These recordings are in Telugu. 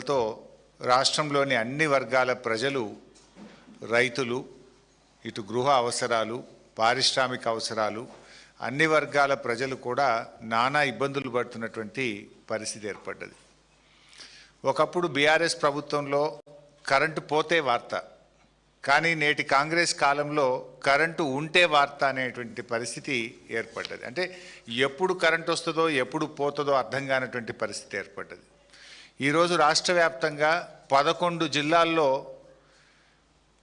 తో రాష్ట్రంలోని అన్ని వర్గాల ప్రజలు, రైతులు, ఇటు గృహ అవసరాలు, పారిశ్రామిక అవసరాలు, అన్ని వర్గాల ప్రజలు కూడా నానా ఇబ్బందులు పడుతున్నటువంటి పరిస్థితి ఏర్పడ్డది. ఒకప్పుడు బీఆర్ఎస్ ప్రభుత్వంలో కరెంటు పోతే వార్త, కానీ నేటి కాంగ్రెస్ కాలంలో కరెంటు ఉంటే వార్త అనేటువంటి పరిస్థితి ఏర్పడ్డది. అంటే ఎప్పుడు కరెంటు వస్తుందో ఎప్పుడు పోతుందో అర్థం కానటువంటి పరిస్థితి ఏర్పడ్డది. ఈరోజు రాష్ట్ర వ్యాప్తంగా 11 జిల్లాల్లో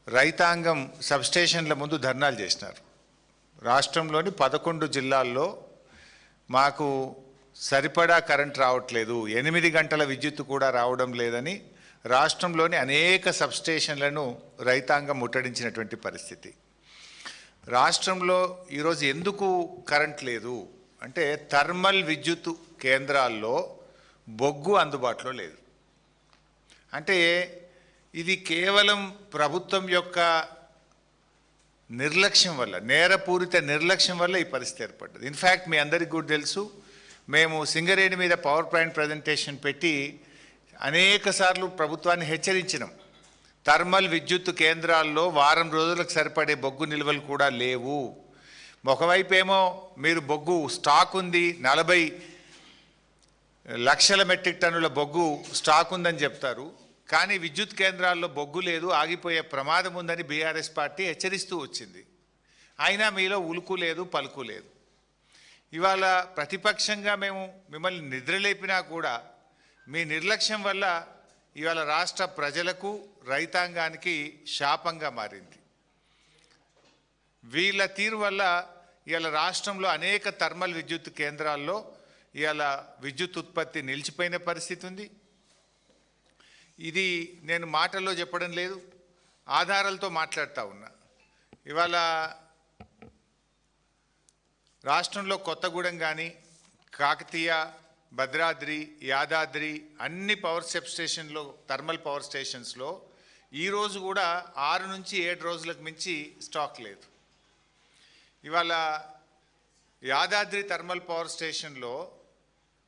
రైతాంగం సబ్స్టేషన్ల ముందు ధర్నాలు చేసినారు. రాష్ట్రంలోని 11 జిల్లాల్లో మాకు సరిపడా కరెంట్ రావట్లేదు, 8 గంటల విద్యుత్ కూడా రావడం లేదని రాష్ట్రంలోని అనేక సబ్స్టేషన్లను రైతాంగం ముట్టడించినటువంటి పరిస్థితి. రాష్ట్రంలో ఈరోజు ఎందుకు కరెంట్ లేదు అంటే థర్మల్ విద్యుత్ కేంద్రాల్లో బొగ్గు అందుబాటులో లేదు. అంటే ఇది కేవలం ప్రభుత్వం యొక్క నిర్లక్ష్యం వల్ల, నేరపూరిత నిర్లక్ష్యం వల్ల ఈ పరిస్థితి ఏర్పడ్డది. ఇన్ఫ్యాక్ట్ మీ అందరికీ కూడా తెలుసు, మేము సింగరేణి మీద పవర్ పాయింట్ ప్రజెంటేషన్ పెట్టి అనేక సార్లు ప్రభుత్వాన్ని హెచ్చరించినాం. థర్మల్ విద్యుత్ కేంద్రాల్లో వారం రోజులకు సరిపడే బొగ్గు నిల్వలు కూడా లేవు. ఒకవైపు ఏమో మీరు బొగ్గు స్టాక్ ఉంది, 40 లక్షల మెట్రిక్ టన్నుల బొగ్గు స్టాక్ ఉందని చెప్తారు, కానీ విద్యుత్ కేంద్రాల్లో బొగ్గు లేదు, ఆగిపోయే ప్రమాదం ఉందని బీఆర్ఎస్ పార్టీ హెచ్చరిస్తూ వచ్చింది. అయినా మీలో ఉలుకు లేదు, పలుకు లేదు. ఇవాళ ప్రతిపక్షంగా మేము మిమ్మల్ని నిద్రలేపినా కూడా మీ నిర్లక్ష్యం వల్ల ఇవాళ రాష్ట్ర ప్రజలకు, రైతాంగానికి శాపంగా మారింది. వీళ్ళ తీరు వల్ల ఇవాళ రాష్ట్రంలో అనేక థర్మల్ విద్యుత్ కేంద్రాల్లో ఇవాళ విద్యుత్ ఉత్పత్తి నిలిచిపోయిన పరిస్థితి ఉంది. ఇది నేను మాటల్లో చెప్పడం లేదు, ఆధారాలతో మాట్లాడుతూ ఉన్నా. ఇవాళ రాష్ట్రంలో కొత్తగూడెం కానీ, కాకతీయ, భద్రాద్రి, యాదాద్రి అన్ని పవర్ సబ్స్టేషన్లో, థర్మల్ పవర్ స్టేషన్స్లో ఈరోజు కూడా 6 నుంచి 7 రోజులకు మించి స్టాక్ లేదు. ఇవాళ యాదాద్రి థర్మల్ పవర్ స్టేషన్లో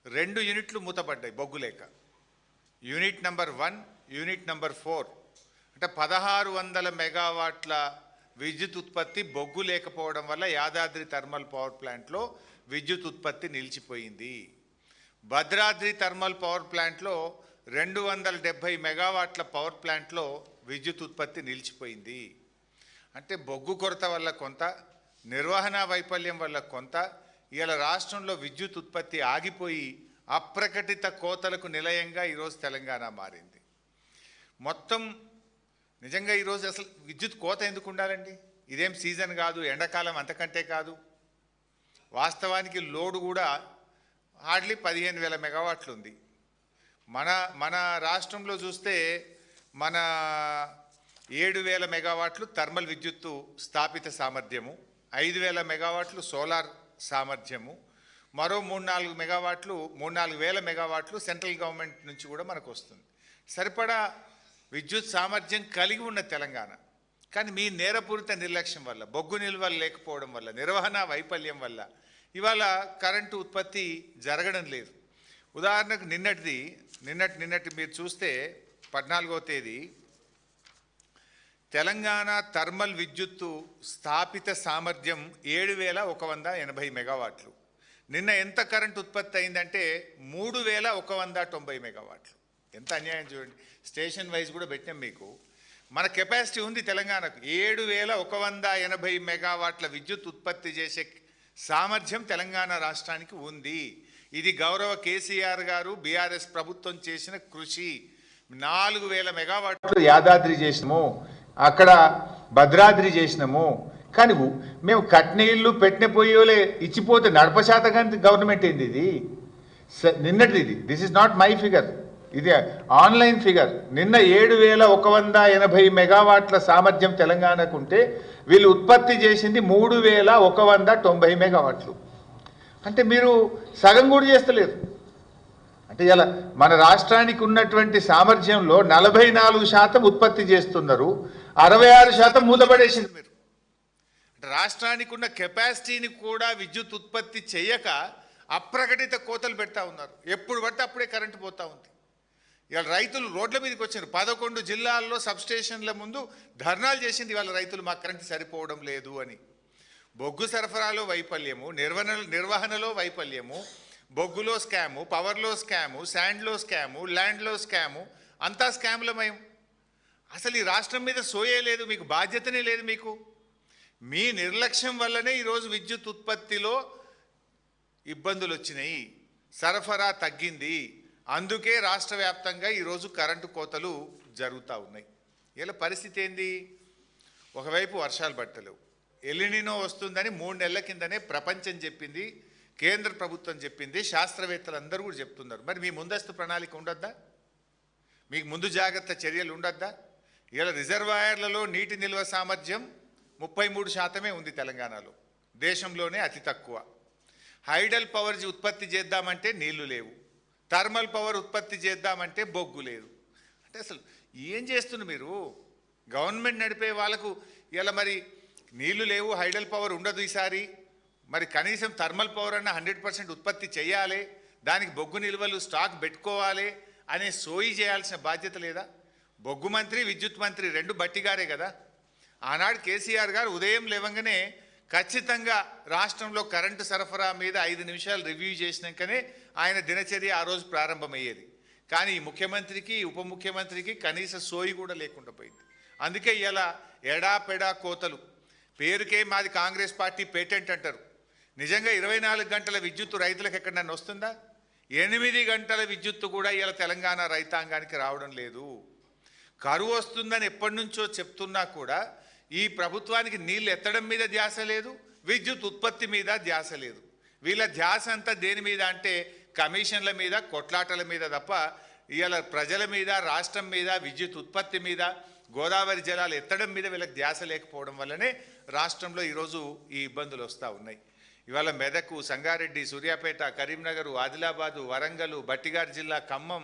2 యూనిట్లు మూతపడ్డాయి బొగ్గు లేక. యూనిట్ నెంబర్ 1, యూనిట్ నెంబర్ 4 అంటే 1600 మెగావాట్ల విద్యుత్ ఉత్పత్తి బొగ్గు లేకపోవడం వల్ల యాదాద్రి థర్మల్ పవర్ ప్లాంట్లో విద్యుత్ ఉత్పత్తి నిలిచిపోయింది. భద్రాద్రి థర్మల్ పవర్ ప్లాంట్లో 270 మెగావాట్ల పవర్ ప్లాంట్లో విద్యుత్ ఉత్పత్తి నిలిచిపోయింది. అంటే బొగ్గు కొరత వల్ల కొంత, నిర్వహణ వైఫల్యం వల్ల కొంత, ఇవాళ రాష్ట్రంలో విద్యుత్ ఉత్పత్తి ఆగిపోయి అప్రకటిత కోతలకు నిలయంగా ఈరోజు తెలంగాణ మారింది. మొత్తం నిజంగా ఈరోజు అసలు విద్యుత్ కోత ఎందుకు ఉండాలండి? ఇదేం సీజన్ కాదు, ఎండాకాలం అంతకంటే కాదు. వాస్తవానికి లోడ్ కూడా హార్డ్లీ 15,000 మెగావాట్లు ఉంది. మన రాష్ట్రంలో చూస్తే మన 7,000 మెగావాట్లు థర్మల్ విద్యుత్తు స్థాపిత సామర్థ్యము, 5,000 మెగావాట్లు సోలార్ సామర్థ్యము, మరో 3-4 మెగావాట్లు, 3-4 మెగావాట్లు సెంట్రల్ గవర్నమెంట్ నుంచి కూడా మనకు వస్తుంది. సరిపడా విద్యుత్ సామర్థ్యం కలిగి ఉన్న తెలంగాణ, కానీ మీ నేరపూరిత నిర్లక్ష్యం వల్ల, బొగ్గు నిల్వలు లేకపోవడం వల్ల, నిర్వహణ వైఫల్యం వల్ల ఇవాళ కరెంటు ఉత్పత్తి జరగడం లేదు. ఉదాహరణకు నిన్నటి మీరు చూస్తే 14వ తేదీ తెలంగాణ థర్మల్ విద్యుత్తు స్థాపిత సామర్థ్యం 7,180 మెగావాట్లు. నిన్న ఎంత కరెంట్ ఉత్పత్తి అయిందంటే 3,190 మెగావాట్లు. ఎంత అన్యాయం చూడండి. స్టేషన్ వైజ్ కూడా పెట్టాం మీకు. మన కెపాసిటీ ఉంది తెలంగాణకు, 7,180 మెగావాట్ల విద్యుత్ ఉత్పత్తి చేసే సామర్థ్యం తెలంగాణ రాష్ట్రానికి ఉంది. ఇది గౌరవ కేసీఆర్ గారు, బీఆర్ఎస్ ప్రభుత్వం చేసిన కృషి. 4,000 మెగావాట్లు యాదాద్రి చేసినాము, అక్కడ భద్రాద్రి చేసినాము, కానీ మేము కట్నీళ్ళు పెట్టిన పోయోలే ఇచ్చిపోతే నడపశాతగాని గవర్నమెంట్ ఏంది ఇది? నిన్నటిది ఇది. This is not my figure, ఇది ఆన్లైన్ ఫిగర్. నిన్న 7,180 మెగావాట్ల సామర్థ్యం తెలంగాణకు ఉంటే వీళ్ళు ఉత్పత్తి చేసింది 3,190 మెగావాట్లు. అంటే మీరు సగం కూడా చేస్తలేరు. అంటే ఇలా మన రాష్ట్రానికి ఉన్నటువంటి సామర్థ్యంలో 44% ఉత్పత్తి చేస్తున్నారు, 66% మూతపడేసింది మీరు. అంటే రాష్ట్రానికి ఉన్న కెపాసిటీని కూడా విద్యుత్ ఉత్పత్తి చేయక అప్రకటిత కోతలు పెడతా ఉన్నారు. ఎప్పుడు పడితే అప్పుడే కరెంటు పోతూ ఉంది. ఇవాళ రైతులు రోడ్ల మీదకి వచ్చారు. 11 జిల్లాల్లో సబ్స్టేషన్ల ముందు ధర్నాలు చేసింది ఇవాళ రైతులు, మాకు కరెంటు సరిపోవడం లేదు అని. బొగ్గు సరఫరాలో వైఫల్యము, నిర్వహణలో వైఫల్యము, బొగ్గులో స్కాము, పవర్లో స్కాము, శాండ్లో స్కాము, ల్యాండ్లో స్కాము, అంతా స్కాములమయం. అసలు ఈ రాష్ట్రం మీద సోయే లేదు, మీకు బాధ్యతనే లేదు. మీకు మీ నిర్లక్ష్యం వల్లనే ఈరోజు విద్యుత్ ఉత్పత్తిలో ఇబ్బందులు వచ్చినాయి, సరఫరా తగ్గింది. అందుకే రాష్ట్ర వ్యాప్తంగా ఈరోజు కరెంటు కోతలు జరుగుతూ ఉన్నాయి. ఇలా పరిస్థితి ఏంది? ఒకవైపు వర్షాలు పట్టలేవు, ఎలినినో వస్తుందని 3 నెలల కిందనే ప్రపంచం చెప్పింది, కేంద్ర ప్రభుత్వం చెప్పింది, శాస్త్రవేత్తలు అందరూ కూడా చెప్తున్నారు. మరి మీ ముందస్తు ప్రణాళిక ఉండొద్దా? మీకు ముందు జాగ్రత్త చర్యలు ఉండొద్దా? ఇలా రిజర్వాయర్లలో నీటి నిల్వ సామర్థ్యం 33% ఉంది తెలంగాణలో, దేశంలోనే అతి తక్కువ. హైడల్ పవర్ ఉత్పత్తి చేద్దామంటే నీళ్లు లేవు, థర్మల్ పవర్ ఉత్పత్తి చేద్దామంటే బొగ్గు లేదు. అంటే అసలు ఏం చేస్తున్నారు మీరు? గవర్నమెంట్ నడిపే వాళ్ళకు ఇలా మరి నీళ్లు లేవు, హైడల్ పవర్ ఉండదు ఈసారి, మరి కనీసం థర్మల్ పవర్ అన్న 100% ఉత్పత్తి చేయాలి, దానికి బొగ్గు నిల్వలు స్టాక్ పెట్టుకోవాలి అనే సోయి చేయాల్సిన బాధ్యత లేదా? బొగ్గు మంత్రి, విద్యుత్ మంత్రి 2 బట్టిగారే కదా. ఆనాడు కేసీఆర్ గారు ఉదయం లేవంగానే ఖచ్చితంగా రాష్ట్రంలో కరెంటు సరఫరా మీద 5 నిమిషాలు రివ్యూ చేసినాకనే ఆయన దినచర్య ఆ రోజు ప్రారంభమయ్యేది. కానీ ముఖ్యమంత్రికి, ఉప ముఖ్యమంత్రికి కనీస సోయి కూడా లేకుండా పోయింది. అందుకే ఇలా ఎడాపెడా కోతలు. పేరుకే మాది కాంగ్రెస్ పార్టీ పేటెంట్ అంటారు. నిజంగా 24 గంటల విద్యుత్తు రైతులకు ఎక్కడన్నా వస్తుందా? 8 గంటల విద్యుత్తు కూడా ఇలా తెలంగాణ రైతాంగానికి రావడం లేదు. కరువు వస్తుందని ఎప్పటి నుంచో చెప్తున్నా కూడా ఈ ప్రభుత్వానికి నీళ్ళు ఎత్తడం మీద ధ్యాస లేదు, విద్యుత్ ఉత్పత్తి మీద ధ్యాస లేదు. వీళ్ళ ధ్యాస అంతా దేని మీద అంటే కమిషన్ల మీద, కొట్లాటల మీద తప్ప ఇవాళ ప్రజల మీద, రాష్ట్రం మీద, విద్యుత్ ఉత్పత్తి మీద, గోదావరి జలాలు ఎత్తడం మీద వీళ్ళకి ధ్యాస లేకపోవడం వల్లనే రాష్ట్రంలో ఈరోజు ఈ ఇబ్బందులు వస్తూ ఉన్నాయి. ఇవాళ మెదక్, సంగారెడ్డి, సూర్యాపేట, కరీంనగర్, ఆదిలాబాదు, వరంగల్, బట్టిగార్ జిల్లా, ఖమ్మం,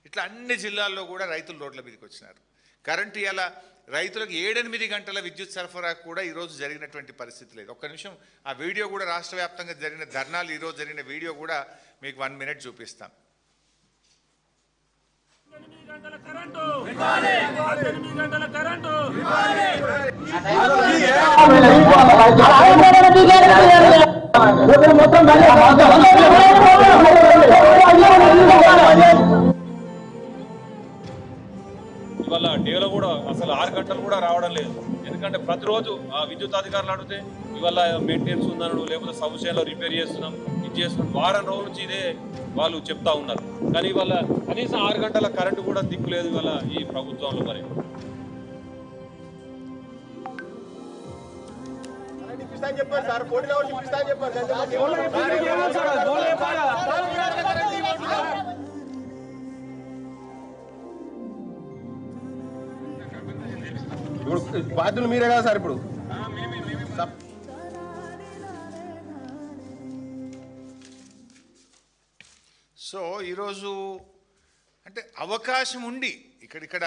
ఇట్లా అన్ని జిల్లాల్లో కూడా రైతులు రోడ్ల మీదకి వచ్చినారు. కరెంటు ఇలా రైతులకు 7-8 గంటల విద్యుత్ సరఫరా కూడా ఈరోజు జరిగినటువంటి పరిస్థితి లేదు. ఒక్క నిమిషం ఆ వీడియో కూడా, రాష్ట్ర వ్యాప్తంగా జరిగిన ధర్నాలు ఈరోజు జరిగిన వీడియో కూడా మీకు 1 మినిట్ చూపిస్తాం. 8 గంటల కరెంటు 8 గంటల కరెంటు ఇవాళ డేలో కూడా అసలు 6 గంటలు కూడా రావడం లేదు. ఎందుకంటే ప్రతిరోజు ఆ విద్యుత్ అధికారులు అడిగితే ఇవాళ మెయింటెనెన్స్ ఉందన్నాడు, లేకపోతే సబ్స్టేషన్లో రిపేర్ చేస్తున్నాం, ఇది చేస్తున్నాం, వారం రోజుల నుంచి ఇదే వాళ్ళు చెప్తా ఉన్నారు. కానీ ఇవాళ కనీసం 6 గంటల కరెంటు కూడా దిక్కు లేదు ఇవాళ ఈ ప్రభుత్వంలో. మరి చెప్పారు సార్, కోడిలో చెప్పారు. ఇప్పుడు బాధ్యులు మీరే కదా సార్. ఇప్పుడు సో ఈరోజు అంటే అవకాశం ఉండి ఇక్కడ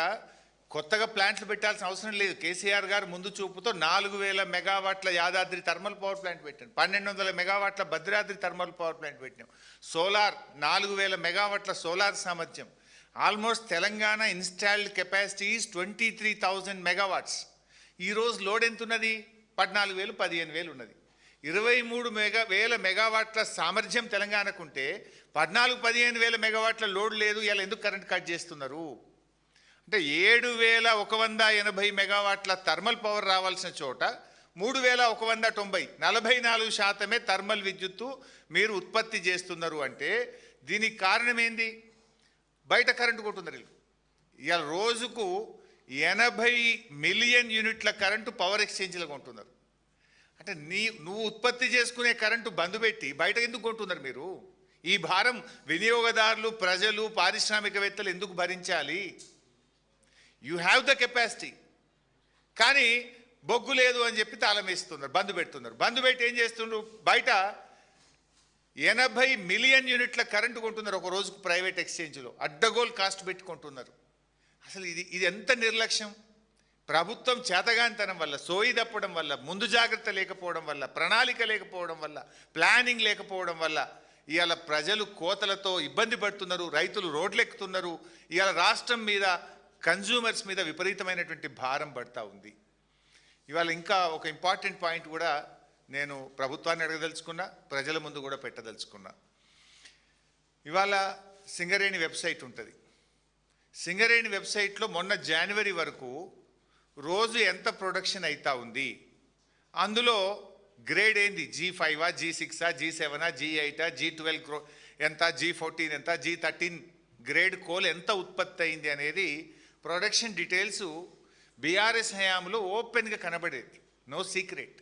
కొత్తగా ప్లాంట్లు పెట్టాల్సిన అవసరం లేదు. కేసీఆర్ గారు ముందు చూపుతో 4000 మెగావాట్ల యాదాద్రి థర్మల్ పవర్ ప్లాంట్ పెట్టాం, 1200 మెగావాట్ల భద్రాద్రి థర్మల్ పవర్ ప్లాంట్ పెట్టాం. సోలార్ 4000 మెగావాట్ల సోలార్ సామర్థ్యం. Almost Telangana installed capacity is 23,000 megawatts. ఈరోజు లోడ్ ఎంత ఉన్నది? 14,000, 15,000 ఉన్నది. 23,000 మెగావాట్ల సామర్థ్యం తెలంగాణకు ఉంటే 14,000-15,000 మెగావాట్ల లోడ్ లేదు. ఇలా ఎందుకు కరెంట్ కట్ చేస్తున్నారు? అంటే 7,180 మెగావాట్ల థర్మల్ పవర్ రావాల్సిన చోట 3,190, 44% థర్మల్ విద్యుత్తు మీరు ఉత్పత్తి చేస్తున్నారు. అంటే దీనికి కారణం ఏంది? బయట కరెంటు కొంటున్నారు. ఇవాళ రోజుకు 80 మిలియన్ యూనిట్ల కరెంటు పవర్ ఎక్స్చేంజ్లో కొంటున్నారు. అంటే నువ్వు ఉత్పత్తి చేసుకునే కరెంటు బంద్ పెట్టి బయట ఎందుకు కొంటున్నారు మీరు? ఈ భారం వినియోగదారులు, ప్రజలు, పారిశ్రామికవేత్తలు ఎందుకు భరించాలి? యూ హ్యావ్ ద కెపాసిటీ, కానీ బొగ్గు లేదు అని చెప్పి తాళం వేస్తున్నారు, బంద్ పెడుతున్నారు. బంద్ పెట్టి ఏం చేస్తున్నారు? బయట 80 మిలియన్ యూనిట్ల కరెంటు కొంటున్నారు ఒక రోజుకు ప్రైవేట్ ఎక్స్చేంజ్లో, అడ్డగోల్ కాస్ట్ పెట్టుకుంటున్నారు. అసలు ఇది ఎంత నిర్లక్ష్యం! ప్రభుత్వం చేతగానితనం వల్ల, సోయి తప్పడం వల్ల, ముందు జాగ్రత్త లేకపోవడం వల్ల, ప్రణాళిక లేకపోవడం వల్ల, ప్లానింగ్ లేకపోవడం వల్ల ఇవాళ ప్రజలు కోతలతో ఇబ్బంది పడుతున్నారు, రైతులు రోడ్లెక్కుతున్నారు. ఇవాళ రాష్ట్రం మీద కన్జ్యూమర్స్ మీద విపరీతమైనటువంటి భారం పడతా ఉంది. ఇవాళ ఇంకా ఒక ఇంపార్టెంట్ పాయింట్ కూడా నేను ప్రభుత్వాన్ని అడగదలుచుకున్నా, ప్రజల ముందు కూడా పెట్టదలుచుకున్నా. ఇవాళ సింగరేణి వెబ్సైట్ ఉంటుంది. సింగరేణి వెబ్సైట్లో మొన్న జనవరి వరకు రోజు ఎంత ప్రొడక్షన్ అవుతా ఉంది, అందులో గ్రేడ్ ఏంది, G5, G6, G7, G8, G12 ఎంత, G14 ఎంత, G13 గ్రేడ్ కోల్ ఎంత ఉత్పత్తి అయింది అనేది ప్రొడక్షన్ డీటెయిల్స్ బీఆర్ఎస్ హయాంలో ఓపెన్గా కనబడేది, నో సీక్రెట్.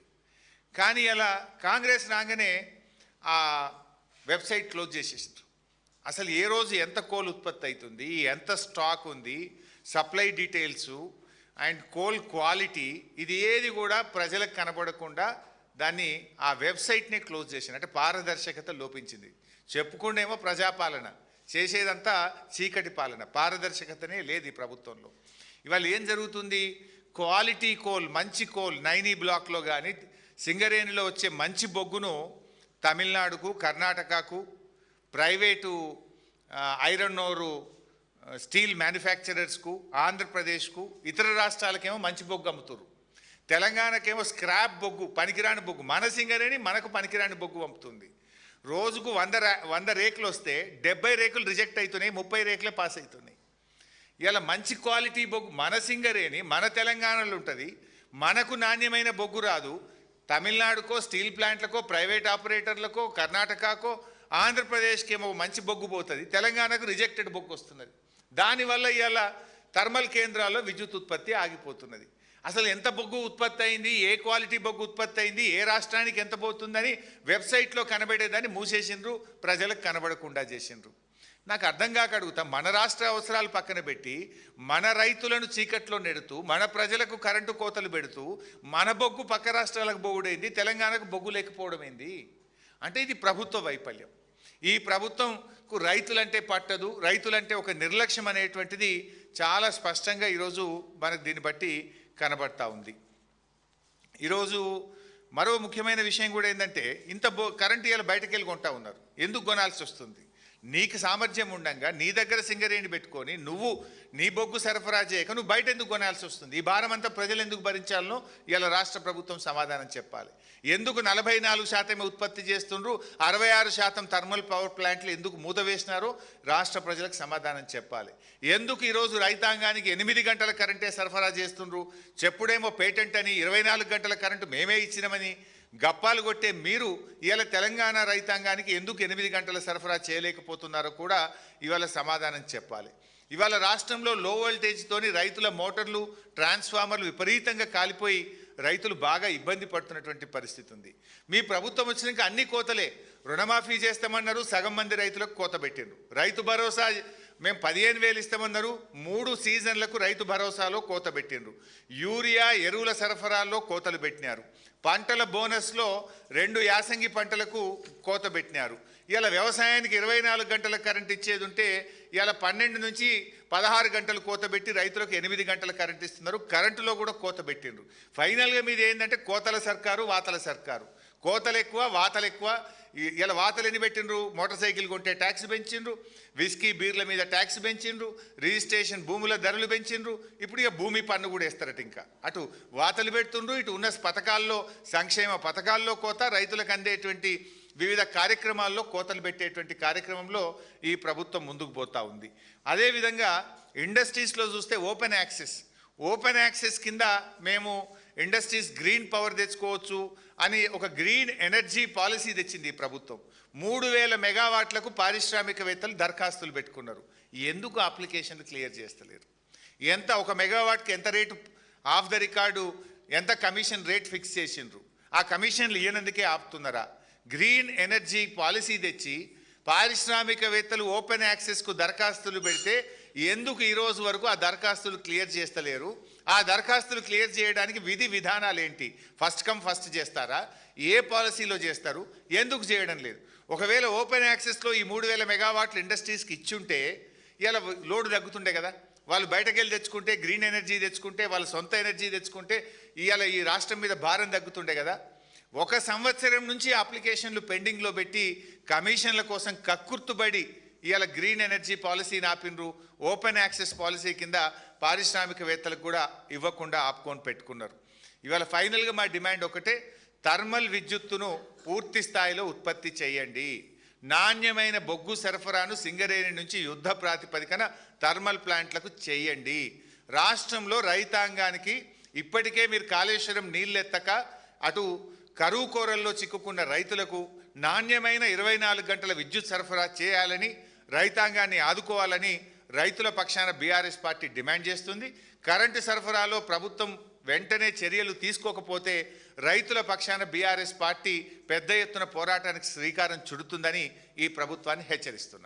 కానీ అలా కాంగ్రెస్ రాగానే ఆ వెబ్సైట్ క్లోజ్ చేసేసారు. అసలు ఏ రోజు ఎంత కోల్ ఉత్పత్తి అవుతుంది, ఎంత స్టాక్ ఉంది, supply details and coal quality, ఇది ఏది కూడా ప్రజలకు కనబడకుండా దాన్ని ఆ వెబ్సైట్ని క్లోజ్ చేసింది. అంటే పారదర్శకత లోపించింది. చెప్పుకుండేమో ప్రజాపాలన, చేసేదంతా చీకటి పాలన, పారదర్శకతనే లేదు ఈ ప్రభుత్వంలో. ఇవాళ ఏం జరుగుతుంది, క్వాలిటీ కోల్, మంచి కోల్ నైనీ బ్లాక్లో కానీ సింగరేణిలో వచ్చే మంచి బొగ్గును తమిళనాడుకు, కర్ణాటకకు, ప్రైవేటు ఐరన్ ఓరు స్టీల్ మ్యానుఫ్యాక్చరర్స్కు, ఆంధ్రప్రదేశ్కు, ఇతర రాష్ట్రాలకేమో మంచి బొగ్గు అమ్ముతారు. తెలంగాణకేమో స్క్రాప్ బొగ్గు, పనికిరాని బొగ్గు, మన సింగరేణి మనకు పనికిరాని బొగ్గు పంపుతుంది. రోజుకు 100 రేకులు వస్తే 70 రేకులు రిజెక్ట్ అవుతున్నాయి, 30 రేకులే పాస్ అవుతున్నాయి. ఇలా మంచి క్వాలిటీ బొగ్గు మన సింగరేణి మన తెలంగాణలో ఉంటుంది, మనకు నాణ్యమైన బొగ్గు రాదు. తమిళనాడుకో, స్టీల్ ప్లాంట్లకో, ప్రైవేట్ ఆపరేటర్లకో, కర్ణాటకకో, ఆంధ్రప్రదేశ్కి ఏమో మంచి బొగ్గు పోతుంది, తెలంగాణకు రిజెక్టెడ్ బొగ్గు వస్తున్నది. దానివల్ల ఇవాళ థర్మల్ కేంద్రాల్లో విద్యుత్ ఉత్పత్తి ఆగిపోతున్నది. అసలు ఎంత బొగ్గు ఉత్పత్తి అయింది, ఏ క్వాలిటీ బొగ్గు ఉత్పత్తి అయింది, ఏ రాష్ట్రానికి ఎంత పోతుందని వెబ్సైట్లో కనబడేదాన్ని మూసేసిండ్రు, ప్రజలకు కనబడకుండా చేసిండ్రు. నాకు అర్థం కాక అడుగుతా, మన రాష్ట్ర అవసరాలు పక్కన పెట్టి మన రైతులను చీకట్లో నెడుతూ, మన ప్రజలకు కరెంటు కోతలు పెడుతూ, మన బొగ్గు పక్క రాష్ట్రాలకు బొగ్గుడైంది, తెలంగాణకు బొగ్గు లేకపోవడం ఏంది అంటే ఇది ప్రభుత్వ వైఫల్యం. ఈ ప్రభుత్వంకు రైతులంటే పట్టదు, రైతులంటే ఒక నిర్లక్ష్యం అనేటువంటిది చాలా స్పష్టంగా ఈరోజు మనకు దీన్ని బట్టి కనబడతా ఉంది. ఈరోజు మరో ముఖ్యమైన విషయం కూడా ఏంటంటే, ఇంత కరెంటు ఇలా బయటకు వెళ్ళి కొంటా ఉన్నారు. ఎందుకు కొనాల్సి వస్తుంది? నీకు సామర్థ్యం ఉండగా నీ దగ్గర సింగరేణి పెట్టుకొని నువ్వు నీ బొగ్గు సరఫరా చేయక నువ్వు బయట ఎందుకు కొనాల్సి వస్తుంది? ఈ భారం అంతా ప్రజలు ఎందుకు భరించాలనో ఇలా రాష్ట్ర ప్రభుత్వం సమాధానం చెప్పాలి. ఎందుకు 44% ఉత్పత్తి చేస్తుండ్రు, 66% థర్మల్ పవర్ ప్లాంట్లు ఎందుకు మూత వేసినారో రాష్ట్ర ప్రజలకు సమాధానం చెప్పాలి. ఎందుకు ఈరోజు రైతాంగానికి 8 గంటల కరెంటే సరఫరా చేస్తుండ్రు, చెప్పుడేమో పేటెంట్ అని 24 గంటల కరెంటు మేమే ఇచ్చినామని గప్పాలు కొట్టే మీరు ఇవాళ తెలంగాణ రైతాంగానికి ఎందుకు 8 గంటల సరఫరా చేయలేకపోతున్నారో కూడా ఇవాళ సమాధానం చెప్పాలి. ఇవాళ రాష్ట్రంలో లో వోల్టేజ్తోని రైతుల మోటార్లు, ట్రాన్స్ఫార్మర్లు విపరీతంగా కాలిపోయి రైతులు బాగా ఇబ్బంది పడుతున్నటువంటి పరిస్థితి ఉంది. మీ ప్రభుత్వం వచ్చినాక అన్ని కోతలే. రుణమాఫీ చేస్తామన్నారు, సగం మంది రైతులకు కోత పెట్టిండ్రు. రైతు భరోసా మేము 15,000 ఇస్తామన్నారు, 3 సీజన్లకు రైతు భరోసాలో కోత పెట్టిండ్రు. యూరియా ఎరువుల సరఫరాల్లో కోతలు పెట్టినారు. పంటల బోనస్లో 2 యాసంగి పంటలకు కోత పెట్టినారు. ఇలా వ్యవసాయానికి 24 గంటల కరెంట్ ఇచ్చేది ఉంటే ఇలా 12 నుంచి 16 గంటలు కోత పెట్టి రైతులకు 8 గంటల కరెంట్ ఇస్తున్నారు. కరెంటులో కూడా కోత పెట్టిండ్రు. ఫైనల్గా మీది ఏంటంటే కోతల సర్కారు, వాతల సర్కారు. కోతలు ఎక్కువ, వాతలు ఎక్కువ. ఇలా వాతలు ఎన్ని పెట్టిండ్రు? మోటార్ సైకిల్ కొంటే ట్యాక్స్ పెంచిండ్రు, విస్కీ బీర్ల మీద ట్యాక్స్ పెంచిండ్రు, రిజిస్ట్రేషన్ భూముల ధరలు పెంచిండ్రు. ఇప్పుడు ఇక భూమి పన్ను కూడా వేస్తారట. ఇంకా అటు వాతలు పెడుతుండ్రు, ఇటు ఉన్న పథకాల్లో, సంక్షేమ పథకాల్లో కోత, రైతులకు అందేటువంటి వివిధ కార్యక్రమాల్లో కోతలు పెట్టేటువంటి కార్యక్రమంలో ఈ ప్రభుత్వం ముందుకు పోతూ ఉంది. అదేవిధంగా ఇండస్ట్రీస్లో చూస్తే ఓపెన్ యాక్సెస్ కింద మేము ఇండస్ట్రీస్ గ్రీన్ పవర్ తెచ్చుకోవచ్చు అని ఒక గ్రీన్ ఎనర్జీ పాలసీ తెచ్చింది ఈ ప్రభుత్వం. 3,000 మెగావాట్లకు పారిశ్రామికవేత్తలు దరఖాస్తులు పెట్టుకున్నారు. ఎందుకు అప్లికేషన్లు క్లియర్ చేస్తలేరు? ఎంత ఒక మెగావాట్కి ఎంత రేటు ఆఫ్ ద రికార్డు, ఎంత కమిషన్ రేట్ ఫిక్స్ చేసిండ్రు? ఆ కమిషన్లు ఇవ్వనందుకే ఆపుతున్నారా? గ్రీన్ ఎనర్జీ పాలసీ తెచ్చి పారిశ్రామికవేత్తలు ఓపెన్ యాక్సెస్కు దరఖాస్తులు పెడితే ఎందుకు ఈరోజు వరకు ఆ దరఖాస్తులు క్లియర్ చేస్తలేరు? ఆ దరఖాస్తులు క్లియర్ చేయడానికి విధి విధానాలు ఏంటి? ఫస్ట్ కమ్ ఫస్ట్ చేస్తారా? ఏ పాలసీలో చేస్తారు? ఎందుకు చేయడం లేదు? ఒకవేళ ఓపెన్ యాక్సెస్లో ఈ 3,000 మెగావాట్లు ఇండస్ట్రీస్కి ఇచ్చుంటే ఇలా లోడ్ తగ్గుతుండే కదా. వాళ్ళు బయటకు వెళ్ళి తెచ్చుకుంటే, గ్రీన్ ఎనర్జీ తెచ్చుకుంటే, వాళ్ళ సొంత ఎనర్జీ తెచ్చుకుంటే ఇవాళ ఈ రాష్ట్రం మీద భారం తగ్గుతుండే కదా. 1 సంవత్సరం నుంచి అప్లికేషన్లు పెండింగ్లో పెట్టి కమిషన్ల కోసం కక్కుర్తుబడి ఇవాళ గ్రీన్ ఎనర్జీ పాలసీని ఆపినరు, ఓపెన్ యాక్సెస్ పాలసీ కింద పారిశ్రామికవేత్తలకు కూడా ఇవ్వకుండా ఆపుకొని పెట్టుకున్నారు. ఇవాళ ఫైనల్గా మా డిమాండ్ ఒకటే, థర్మల్ విద్యుత్తును పూర్తి స్థాయిలో ఉత్పత్తి చేయండి. నాణ్యమైన బొగ్గు సరఫరాను సింగరేణి నుంచి యుద్ధ ప్రాతిపదికన థర్మల్ ప్లాంట్లకు చేయండి. రాష్ట్రంలో రైతాంగానికి ఇప్పటికే మీరు కాళేశ్వరం నీళ్ళెత్తక అటు కరువు కోరల్లో చిక్కుకున్న రైతులకు నాణ్యమైన 24 గంటల విద్యుత్ సరఫరా చేయాలని, రైతాంగాన్ని ఆదుకోవాలని రైతుల పక్షాన బీఆర్ఎస్ పార్టీ డిమాండ్ చేస్తుంది. కరెంటు సరఫరాలో ప్రభుత్వం వెంటనే చర్యలు తీసుకోకపోతే రైతుల పక్షాన బీఆర్ఎస్ పార్టీ పెద్ద ఎత్తున పోరాటానికి శ్రీకారం చుడుతుందని ఈ ప్రభుత్వాన్ని హెచ్చరిస్తున్నాం.